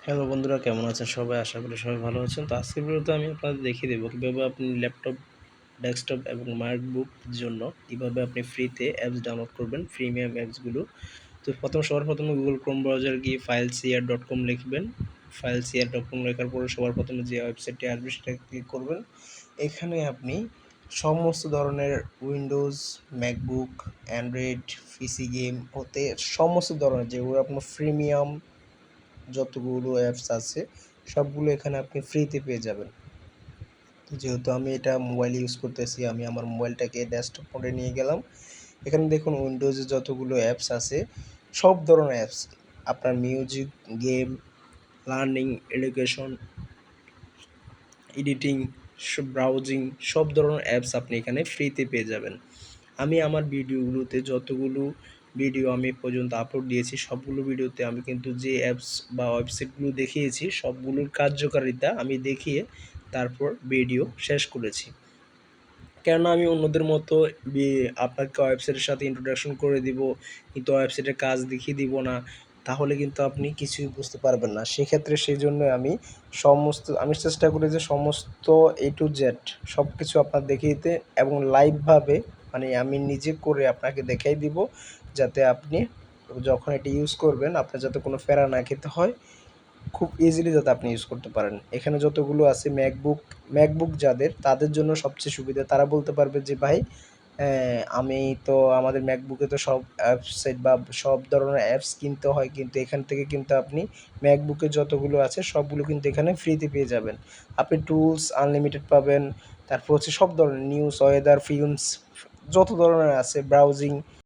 Hello বন্ধুরা, কেমন আছেন সবাই? আশা করি সবাই ভালো আছেন। তো আজকের ভিডিওতে আমি আপনাদের দেখিয়ে দেবো কীভাবে আপনি ল্যাপটপ, ডেস্কটপ এবং ম্যাকবুক জন্য কীভাবে আপনি ফ্রিতে অ্যাপস ডাউনলোড করবেন, প্রিমিয়াম অ্যাপসগুলো। তো সবার প্রথমে গুগল ক্রোম ব্রাউজারে গিয়ে fileshare.com লিখবেন। fileshare.com লেখার পরে সবার প্রথমে যে ওয়েবসাইটটি আসবে সেটা ক্লিক করবেন। এখানে আপনি সমস্ত ধরনের Windows, MacBook, Android, PC game হতে সমস্ত ধরনের যেগুলো আপনার প্রিমিয়াম যতগুলো অ্যাপস আছে সবগুলো এখানে আপনি ফ্রিতে পেয়ে যাবেন। তো যেহেতু আমি এটা মোবাইলে ইউজ করতেছি, আমি আমার মোবাইলটাকে ডেস্কটপ মোডে নিয়ে গেলাম। এখানে দেখুন উইন্ডোজে যতগুলো অ্যাপস আছে সব ধরনের অ্যাপস, আপনার music, game, learning, education, editing, browsing সব ধরনের অ্যাপস আপনি এখানে ফ্রিতে পেয়ে যাবেন। আমি আমার ভিডিওগুলোতে যতগুলো ভিডিও আমি পর্যন্ত আপলোড দিয়েছি সবগুলো ভিডিওতে আমি কিন্তু যে অ্যাপস বা ওয়েবসাইটগুলো দেখিয়েছি সবগুলোর কার্যকারিতা আমি দেখিয়ে তারপর ভিডিও শেষ করেছি। কেননা আমি অন্যদের মতো আপনাকে ওয়েবসাইটের সাথে ইন্ট্রোডাকশন করে দিব কিন্তু ওয়েবসাইটের কাজ দেখিয়ে দিব না, তাহলে কিন্তু আপনি কিছুই বুঝতে পারবেন না। সেক্ষেত্রে সেই জন্য আমি চেষ্টা করি যে সমস্ত A to Z সব কিছু আপনার দেখিয়ে দিতে এবং লাইভভাবে, মানে আমি নিজে করে আপনাকে দেখাই দিব, যাতে আপনি যখন এটি ইউজ করবেন আপনার যাতে কোনো প্যারা না খেতে হয়, খুব ইজিলি যাতে আপনি ইউজ করতে পারেন। এখানে যতগুলো আছে ম্যাকবুক যাদের, তাদের জন্য সবচেয়ে সুবিধা। তারা বলতে পারবে যে ভাই, আমি তো আমাদের ম্যাকবুকে তো সব ওয়েবসাইট বা সব ধরনের অ্যাপস কিনতে হয়, কিন্তু এখান থেকে কিন্তু আপনি ম্যাকবুকে যতগুলো আছে সবগুলো কিন্তু এখানে ফ্রিতে পেয়ে যাবেন। আপনি টুলস আনলিমিটেড পাবেন, তারপর হচ্ছে সব ধরনের নিউজ, ওয়েদার, ফিল্মস যত ধরনের আছে, ব্রাউজিং